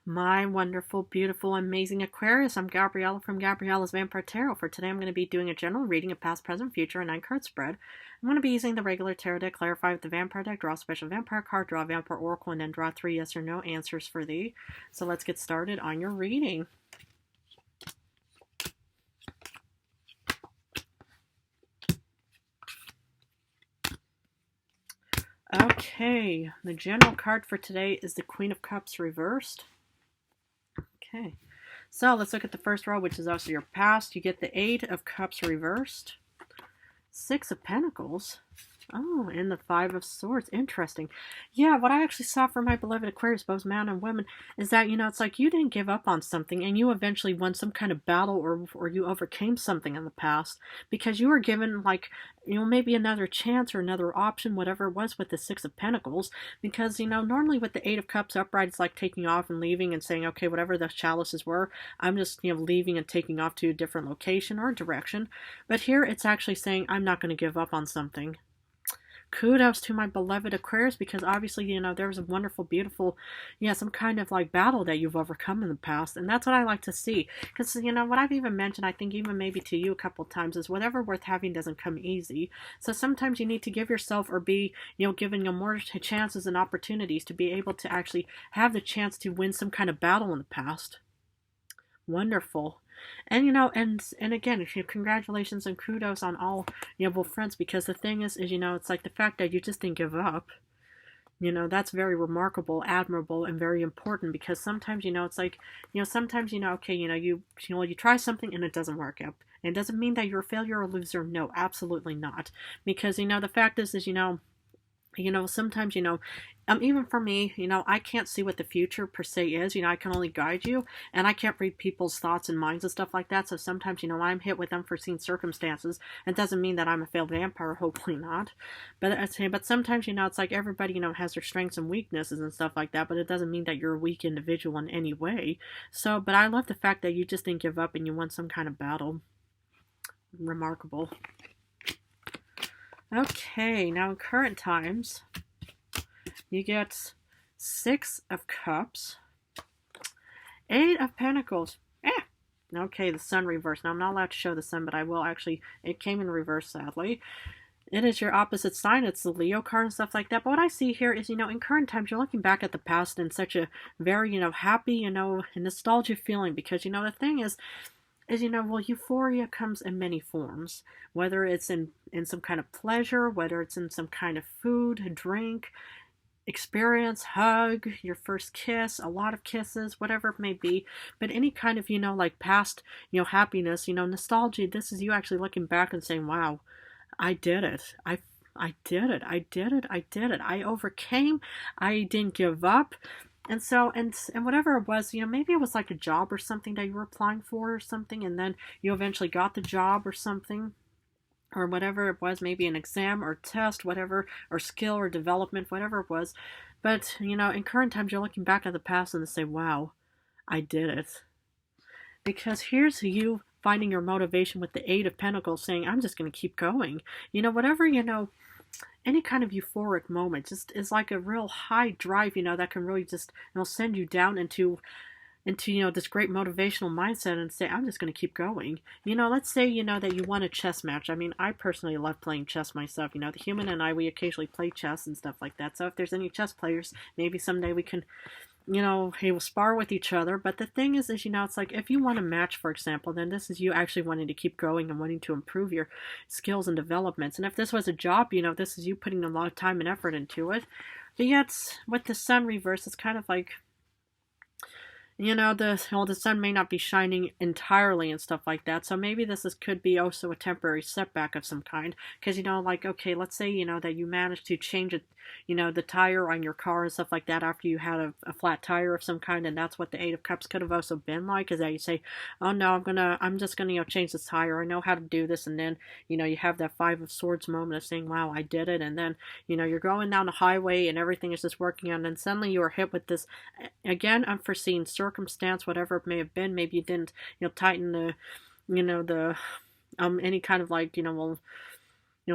My wonderful, beautiful, amazing Aquarius. I'm Gabriella from Gabriella's Vampire Tarot. For today, I'm going to be doing a general reading of past, present, future, and 9-card spread. I'm going to be using the regular tarot deck, clarify with the vampire deck, draw a special vampire card, draw a vampire oracle, and then draw 3 yes or no answers for thee. So let's get started on your reading. Okay, the general card for today is the Queen of Cups reversed. Okay, so let's look at the first row, which is also your past. You get the 8 of Cups reversed, 6 of Pentacles. Oh, and the 5 of Swords. Interesting. Yeah, what I actually saw for my beloved Aquarius, both man and women, is that, it's like you didn't give up on something and you eventually won some kind of battle or you overcame something in the past because you were given, like, maybe another chance or another option, whatever it was with the 6 of Pentacles. Because, normally with the 8 of Cups upright, it's like taking off and leaving and saying, okay, whatever the chalices were, I'm just, leaving and taking off to a different location or direction. But here it's actually saying, I'm not going to give up on something. Kudos to my beloved Aquarius, because obviously, there was a wonderful, beautiful, some kind of like battle that you've overcome in the past. And that's what I like to see. Because, what I've even mentioned, I think even maybe to you a couple of times, is whatever worth having doesn't come easy. So sometimes you need to give yourself or be, given more chances and opportunities to be able to actually have the chance to win some kind of battle in the past. Wonderful. And and again, congratulations and kudos on all both fronts, because the thing is it's like the fact that you just didn't give up. That's very remarkable, admirable, and very important, because sometimes it's like sometimes okay, you try something and it doesn't work out. And it doesn't mean that you're a failure or a loser. No, absolutely not. Because the fact is sometimes, even for me, I can't see what the future per se is. I can only guide you, and I can't read people's thoughts and minds and stuff like that. So sometimes, I'm hit with unforeseen circumstances. It doesn't mean that I'm a failed vampire, hopefully not. But sometimes, it's like everybody, has their strengths and weaknesses and stuff like that. But it doesn't mean that you're a weak individual in any way. So, but I love the fact that you just didn't give up and you won some kind of battle. Remarkable. Okay, now in current times, you get 6 of Cups, 8 of Pentacles. Okay, the Sun reversed. Now, I'm not allowed to show the Sun, but I will actually. It came in reverse, sadly. It is your opposite sign. It's the Leo card and stuff like that. But what I see here is, in current times, you're looking back at the past in such a very, happy, nostalgia feeling. Because, the thing is, well, euphoria comes in many forms, whether it's in some kind of pleasure, whether it's in some kind of food, drink, experience, hug, your first kiss, a lot of kisses, whatever it may be. But any kind of, like past, happiness, nostalgia, this is you actually looking back and saying, wow, I did it. I did it. I did it. I did it. I overcame. I didn't give up. And so, and whatever it was, maybe it was like a job or something that you were applying for or something, and then you eventually got the job or something, or whatever it was, maybe an exam or test, whatever, or skill or development, whatever it was. But, in current times, you're looking back at the past and say, wow, I did it. Because here's you finding your motivation with the 8 of Pentacles, saying, I'm just going to keep going. Whatever, any kind of euphoric moment just is like a real high drive, that can really just, send you down into this great motivational mindset and say, I'm just going to keep going. Let's say, that you won a chess match. I mean, I personally love playing chess myself. The human and I, we occasionally play chess and stuff like that. So if there's any chess players, maybe someday we can, he will spar with each other. But the thing is, it's like if you won a match, for example, then this is you actually wanting to keep going and wanting to improve your skills and developments. And if this was a job, this is you putting a lot of time and effort into it. But yet, with the Sun reverse, it's kind of like, the sun may not be shining entirely and stuff like that. So maybe could be also a temporary setback of some kind. Because, like, okay, let's say, that you managed to change it, the tire on your car and stuff like that after you had a flat tire of some kind. And that's what the 8 of Cups could have also been like, is that you say, oh no, I'm just gonna, change this tire. I know how to do this. And then, you have that 5 of Swords moment of saying, wow, I did it. And then, you're going down the highway and everything is just working out. And then suddenly you are hit with this, again, unforeseen circumstance, whatever it may have been. Maybe you didn't, tighten the, any kind of like,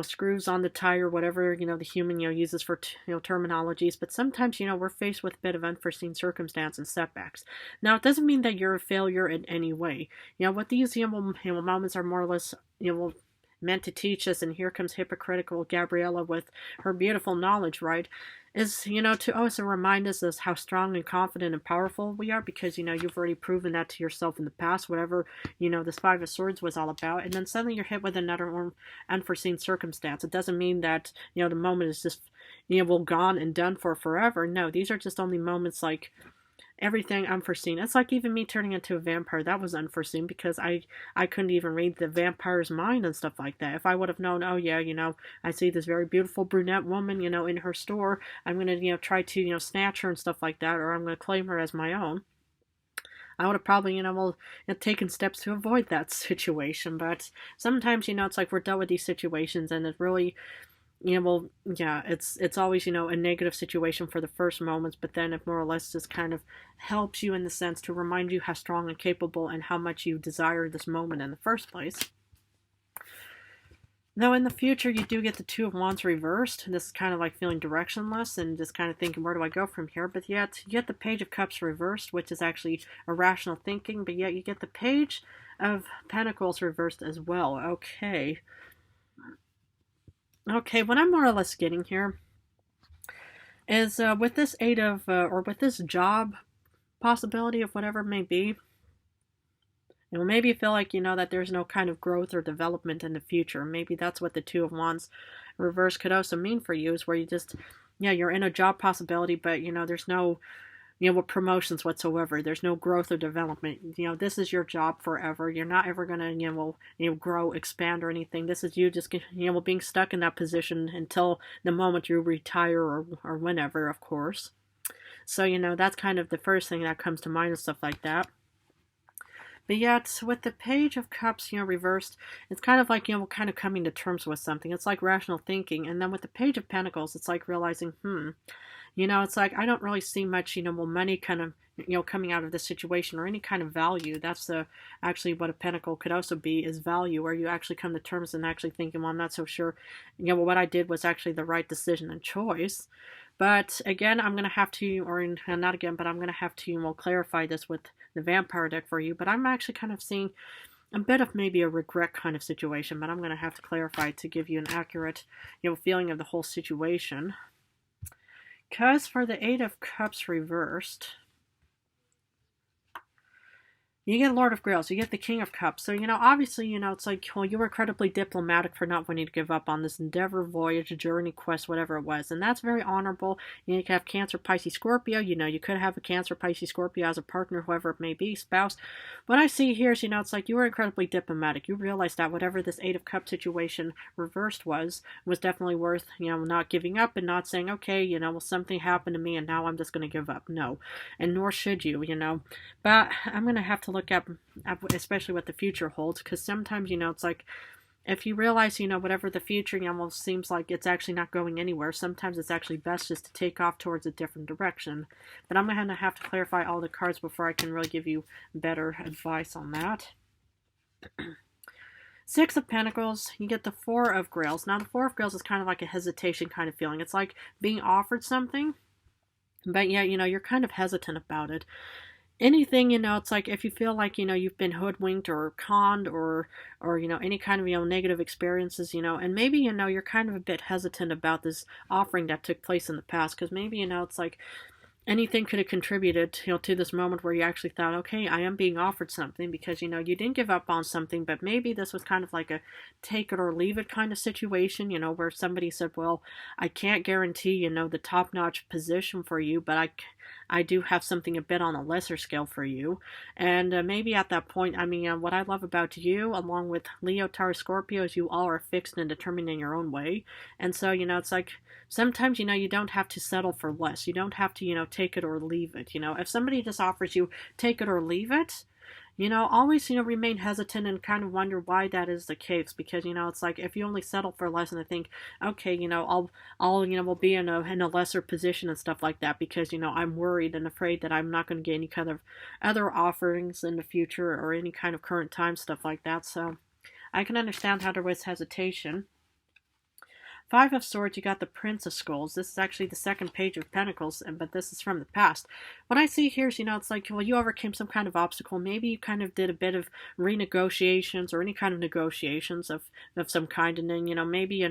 screws on the tire, whatever, the human, uses for, terminologies. But sometimes, we're faced with a bit of unforeseen circumstance and setbacks. Now, it doesn't mean that you're a failure in any way. What these, moments are more or less, meant to teach us, and here comes hypocritical Gabriella with her beautiful knowledge, right? Is, to also remind us as how strong and confident and powerful we are, because, you've already proven that to yourself in the past, whatever, this Five of Swords was all about. And then suddenly you're hit with another unforeseen circumstance. It doesn't mean that, the moment is just, well, gone and done for forever. No, these are just only moments like everything unforeseen. It's like even me turning into a vampire. That was unforeseen because I couldn't even read the vampire's mind and stuff like that. If I would have known, oh yeah, I see this very beautiful brunette woman, in her store. I'm going to, try to, snatch her and stuff like that, or I'm going to claim her as my own. I would have probably, taken steps to avoid that situation. But sometimes, it's like we're dealt with these situations and it really, it's always, a negative situation for the first moments, but then it more or less just kind of helps you in the sense to remind you how strong and capable and how much you desire this moment in the first place. Now, in the future, you do get the Two of Wands reversed. This is kind of like feeling directionless and just kind of thinking, where do I go from here? But yet, you get the Page of Cups reversed, which is actually irrational thinking, but yet you get the Page of Pentacles reversed as well. Okay. Okay, what I'm more or less getting here is with this Eight of, or with this job possibility of whatever it may be, it will maybe feel like, that there's no kind of growth or development in the future. Maybe that's what the Two of Wands reverse could also mean for you, is where you just, you're in a job possibility, but, there's no, with promotions whatsoever. There's no growth or development. This is your job forever. You're not ever going to, grow, expand, or anything. This is you just, being stuck in that position until the moment you retire or whenever, of course. So, that's kind of the first thing that comes to mind and stuff like that. But yet, with the Page of Cups, reversed, it's kind of like, kind of coming to terms with something. It's like rational thinking. And then with the Page of Pentacles, it's like realizing, it's like I don't really see much, money kind of, coming out of this situation or any kind of value. That's actually what a pentacle could also be, is value, where you actually come to terms and actually thinking, well, I'm not so sure, what I did was actually the right decision and choice. But again, I'm going to have to, or not again, but I'm going to have to, clarify this with the Vampire deck for you. But I'm actually kind of seeing a bit of maybe a regret kind of situation, but I'm going to have to clarify to give you an accurate, feeling of the whole situation. Because for the Eight of Cups reversed, you get Lord of Grails, you get the King of Cups. So, obviously, it's like, well, you were incredibly diplomatic for not wanting to give up on this endeavor, voyage, journey, quest, whatever it was. And that's very honorable. You can have Cancer, Pisces, Scorpio. You could have a Cancer, Pisces, Scorpio as a partner, whoever it may be, spouse. What I see here is, it's like you were incredibly diplomatic. You realized that whatever this Eight of Cups situation reversed was definitely worth, not giving up and not saying, okay, well, something happened to me and now I'm just going to give up. No. And nor should you, But I'm going to have to look at especially what the future holds, because sometimes, it's like if you realize, whatever the future almost seems like it's actually not going anywhere, sometimes it's actually best just to take off towards a different direction. But I'm going to have to clarify all the cards before I can really give you better advice on that. Six of Pentacles, you get the Four of Grails. Now, the Four of Grails is kind of like a hesitation kind of feeling. It's like being offered something, but yeah, you're kind of hesitant about it. Anything, it's like if you feel like, you've been hoodwinked or conned or any kind of, negative experiences, and maybe, you're kind of a bit hesitant about this offering that took place in the past, because maybe, it's like anything could have contributed, to this moment where you actually thought, okay, I am being offered something, because, you didn't give up on something, but maybe this was kind of like a take it or leave it kind of situation, where somebody said, well, I can't guarantee, the top-notch position for you, but I do have something a bit on a lesser scale for you. And maybe at that point, what I love about you, along with Leo, Taurus, Scorpio, is you all are fixed and determined in your own way. And so, it's like sometimes, you don't have to settle for less. You don't have to, take it or leave it. If somebody just offers you take it or leave it, always, remain hesitant and kind of wonder why that is the case. Because, it's like if you only settle for less and I think, okay, I'll will be in a lesser position and stuff like that because, I'm worried and afraid that I'm not going to get any kind of other offerings in the future or any kind of current time stuff like that. So I can understand how there was hesitation. Five of Swords, you got the Prince of Skulls. This is actually the second page of Pentacles, but this is from the past. What I see here is, it's like, well, you overcame some kind of obstacle. Maybe you kind of did a bit of renegotiations or any kind of negotiations of some kind. And then, maybe,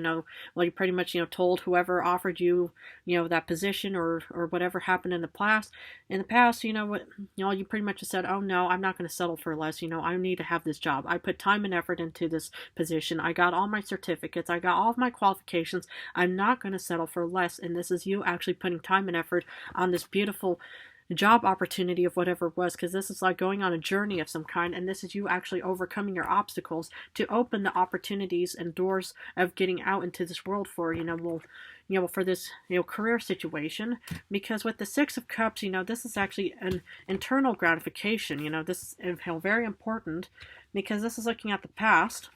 well, you pretty much, told whoever offered you, that position or whatever happened in the past. In the past, you pretty much just said, oh, no, I'm not going to settle for less. I need to have this job. I put time and effort into this position. I got all my certificates. I got all of my qualifications. I'm not going to settle for less. And this is you actually putting time and effort on this beautiful job opportunity of whatever it was, because this is like going on a journey of some kind, and this is you actually overcoming your obstacles to open the opportunities and doors of getting out into this world for, for this, career situation. Because with the Six of Cups, this is actually an internal gratification. This is very important, because this is looking at the past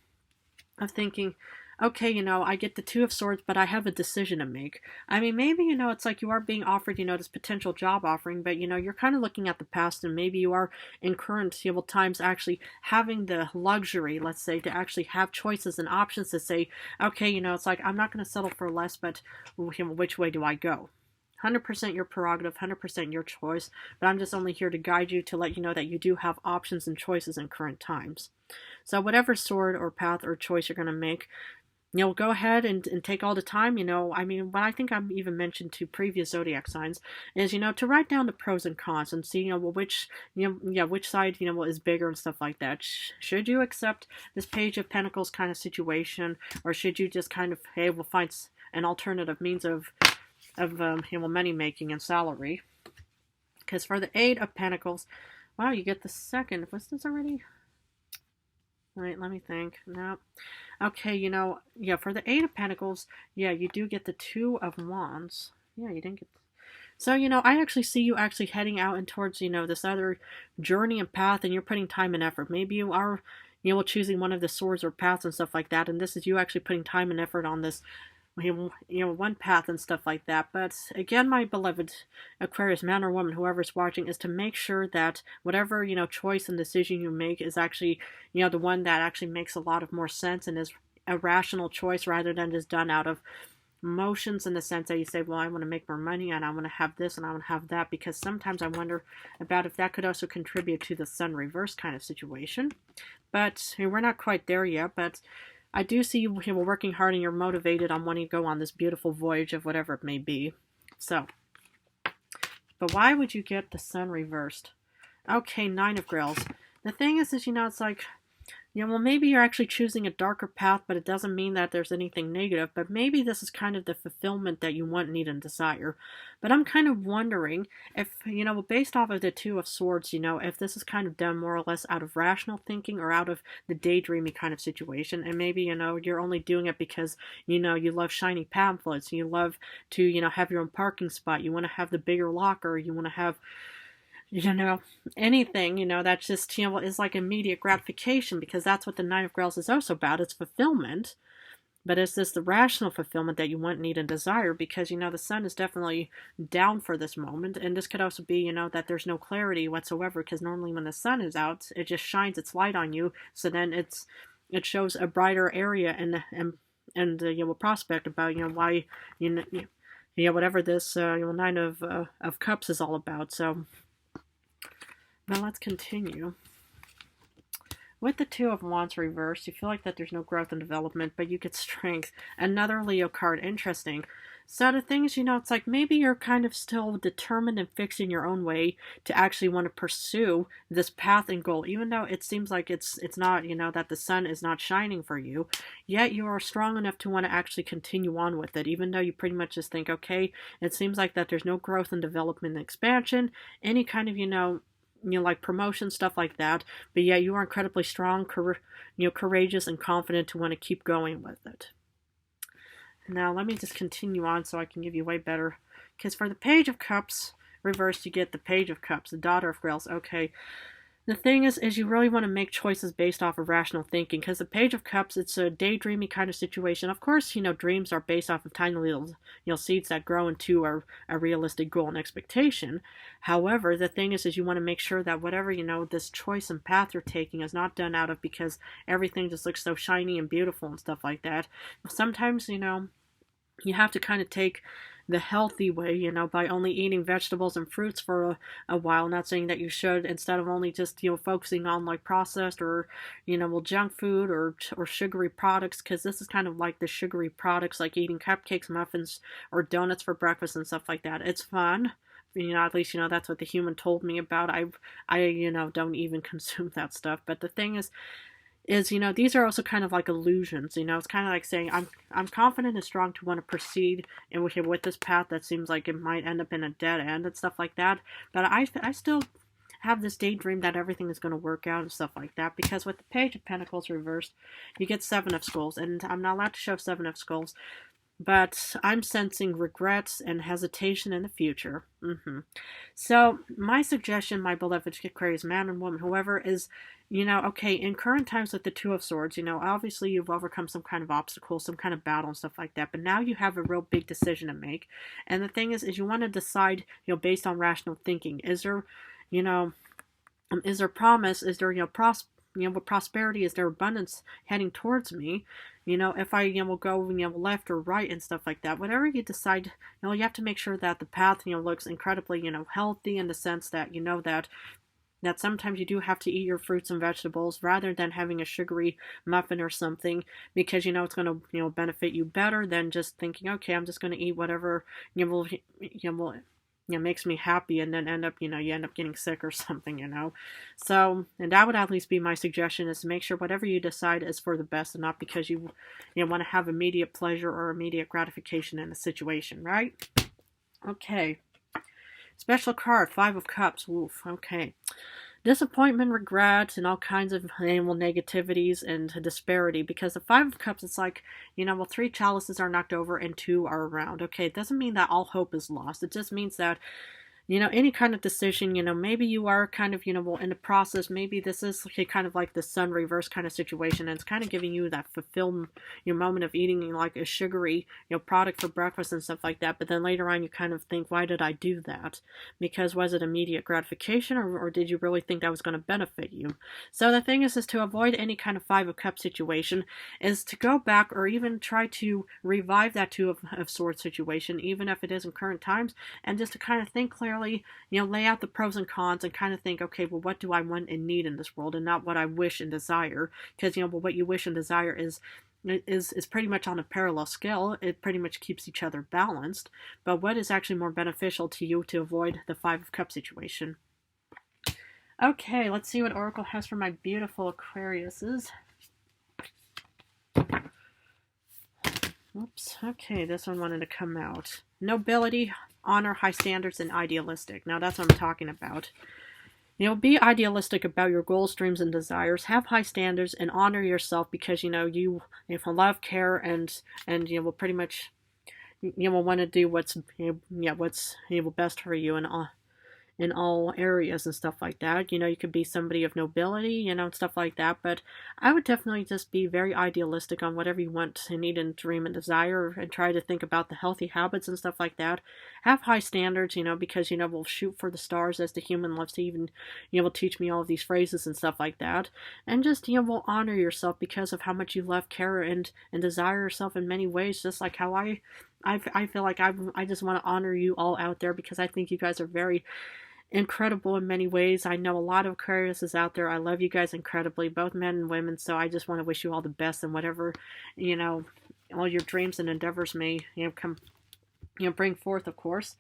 of thinking, okay, I get the Two of Swords, but I have a decision to make. I mean, maybe, it's like you are being offered, this potential job offering, but, you're kind of looking at the past, and maybe you are in current times actually having the luxury, let's say, to actually have choices and options to say, okay, it's like, I'm not going to settle for less, but which way do I go? 100% your prerogative, 100% your choice, but I'm just only here to guide you, to let you know that you do have options and choices in current times. So whatever sword or path or choice you're going to make, go ahead and take all the time, I mean, what I think I've even mentioned to previous zodiac signs is, to write down the pros and cons and see, which side, is bigger and stuff like that. Should you accept this Page of Pentacles kind of situation, or should you just kind of, hey, we'll find an alternative means of money making and salary? Because for the Eight of Pentacles, wow, you get the second. Was this already? All right, let me think. No. Okay, for the Eight of Pentacles, you do get the Two of Wands. Yeah, you didn't get... So, I actually see you actually heading out and towards, this other journey and path, and you're putting time and effort. Maybe you are, choosing one of the swords or paths and stuff like that, and this is you actually putting time and effort on this, one path and stuff like that. But again, my beloved Aquarius, man or woman, whoever's watching, is to make sure that whatever, choice and decision you make is actually, the one that actually makes a lot of more sense and is a rational choice, rather than just done out of emotions, in the sense that you say, well, I want to make more money and I want to have this and I want to have that. Because sometimes I wonder about if that could also contribute to the Sun reverse kind of situation. But we're not quite there yet. But I do see you working hard, and you're motivated on wanting to go on this beautiful voyage of whatever it may be. So, but why would you get the Sun reversed? Okay, Nine of Grails. The thing is, it's like, well, maybe you're actually choosing a darker path, but it doesn't mean that there's anything negative. But maybe this is kind of the fulfillment that you want, need, and desire. But I'm kind of wondering if, based off of the Two of Swords, if this is kind of done more or less out of rational thinking or out of the daydreamy kind of situation. And maybe, you're only doing it because, you love shiny pamphlets. You love to, have your own parking spot. You want to have the bigger locker. You want to have... anything, that's just, is like immediate gratification, because that's what the Nine of Grails is also about. It's fulfillment. But is this the rational fulfillment that you want, need, and desire? Because, the Sun is definitely down for this moment. And this could also be, that there's no clarity whatsoever, because normally when the Sun is out, it just shines its light on you. So then it shows a brighter area and a prospect about, why, whatever this, Nine of Cups is all about. So... now let's continue. With the Two of Wands reversed, you feel like that there's no growth and development, but you get strength. Another Leo card. Interesting. So the thing is, it's like maybe you're kind of still determined and fixed in your own way to actually want to pursue this path and goal, even though it seems like it's not, that the sun is not shining for you. Yet you are strong enough to want to actually continue on with it, even though you pretty much just think, okay, it seems like that there's no growth and development and expansion, any kind of, like promotion, stuff like that. But yeah, you are incredibly strong, courageous, and confident to want to keep going with it. Now, let me just continue on so I can give you way better. Because for the Page of Cups reversed, you get the Page of Cups, the Daughter of Grails. Okay. The thing is you really want to make choices based off of rational thinking, because the Page of Cups, it's a daydreamy kind of situation. Of course, dreams are based off of tiny little, seeds that grow into a realistic goal and expectation. However, the thing is you want to make sure that whatever, this choice and path you're taking is not done out of because everything just looks so shiny and beautiful and stuff like that. Sometimes, you have to kind of take the healthy way, you know, by only eating vegetables and fruits for a while. Not saying that you should, instead of only just, you know, focusing on like processed or, you know, well, junk food or sugary products, because this is kind of like the sugary products, like eating cupcakes, muffins, or donuts for breakfast and stuff like that. It's fun. You know, at least, you know, that's what the human told me about. You know, don't even consume that stuff. But the thing is, you know, these are also kind of like illusions. You know, it's kind of like saying I'm confident and strong to want to proceed and with this path that seems like it might end up in a dead end and stuff like that. But I still have this daydream that everything is going to work out and stuff like that, because with the Page of Pentacles reversed, you get Seven of Skulls, and I'm not allowed to show Seven of Skulls, but I'm sensing regrets and hesitation in the future. So my suggestion, my beloved Aquarius man and woman, whoever, is, you know, okay, in current times with the Two of Swords, you know, obviously you've overcome some kind of obstacle, some kind of battle and stuff like that, but now you have a real big decision to make. And the thing is you want to decide, you know, based on rational thinking. Is there, you know, is there promise? Is there, you know, with prosperity, is there abundance heading towards me? You know, if I, you know, will go, you know, left or right and stuff like that. Whatever you decide, you know, you have to make sure that the path, you know, looks incredibly, you know, healthy, in the sense that, you know, that sometimes you do have to eat your fruits and vegetables rather than having a sugary muffin or something, because, you know, it's going to, you know, benefit you better than just thinking, okay, I'm just going to eat whatever, makes me happy, and then you end up getting sick or something, you know. So, and that would at least be my suggestion, is to make sure whatever you decide is for the best, and not because you want to have immediate pleasure or immediate gratification in a situation, right? Okay. Special card, Five of Cups. Oof, okay. Disappointment, regret, and all kinds of animal negativities and disparity, because the Five of Cups, it's like, you know, well, three chalices are knocked over and two are around. Okay, it doesn't mean that all hope is lost. It just means that, you know, any kind of decision, you know, maybe you are kind of, you know, well, in the process, maybe this is kind of like the sun reverse kind of situation, and it's kind of giving you that fulfillment, your moment of eating like a sugary, you know, product for breakfast and stuff like that, but then later on you kind of think, why did I do that? Because was it immediate gratification, or did you really think that was going to benefit you? So the thing is to avoid any kind of Five of Cups situation, is to go back or even try to revive that Two of Swords situation, even if it is in current times, and just to kind of think clearly, you know, lay out the pros and cons and kind of think, okay, well, what do I want and need in this world, and not what I wish and desire, because, you know, well, what you wish and desire is pretty much on a parallel scale. It pretty much keeps each other balanced, but what is actually more beneficial to you to avoid the Five of Cups situation? Okay, let's see what Oracle has for my beautiful Aquariuses. Oops. Okay, this one wanted to come out. Nobility, honor, high standards, and idealistic. Now that's what I'm talking about. You know, be idealistic about your goals, dreams, and desires. Have high standards and honor yourself, because, you know, you love, care, and you know, will pretty much, you know, want to do what's best for you and all, in all areas and stuff like that. You know, you could be somebody of nobility, you know, and stuff like that, but I would definitely just be very idealistic on whatever you want and need and dream and desire, and try to think about the healthy habits and stuff like that. Have high standards, you know, because, you know, we'll shoot for the stars, as the human loves to even, you know, will teach me all of these phrases and stuff like that. And just, you know, will honor yourself because of how much you love, care, and desire yourself in many ways, just like how I feel like I just want to honor you all out there, because I think you guys are very incredible in many ways. I know a lot of Aquariuses out there. I love you guys incredibly, both men and women, so I just want to wish you all the best, and whatever, you know, all your dreams and endeavors may, you know, come, you know, bring forth, of course.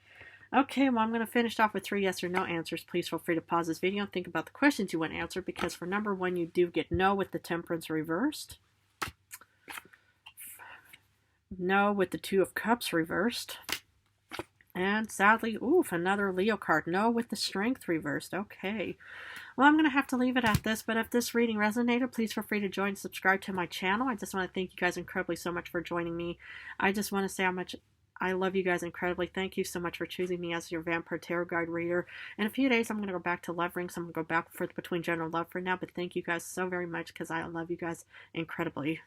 Okay, well, I'm going to finish off with 3 yes or no answers. Please feel free to pause this video and think about the questions you want answered, because for number 1, you do get no with the Temperance reversed. No with the Two of Cups reversed. And sadly, oof, another Leo card. No with the Strength reversed. Okay. Well, I'm going to have to leave it at this, but if this reading resonated, please feel free to join and subscribe to my channel. I just want to thank you guys incredibly so much for joining me. I just want to say how much I love you guys incredibly. Thank you so much for choosing me as your Vampire Tarot Guide reader. In a few days, I'm going to go back to love rings. I'm going to go back and forth between general love for now, but thank you guys so very much, because I love you guys incredibly.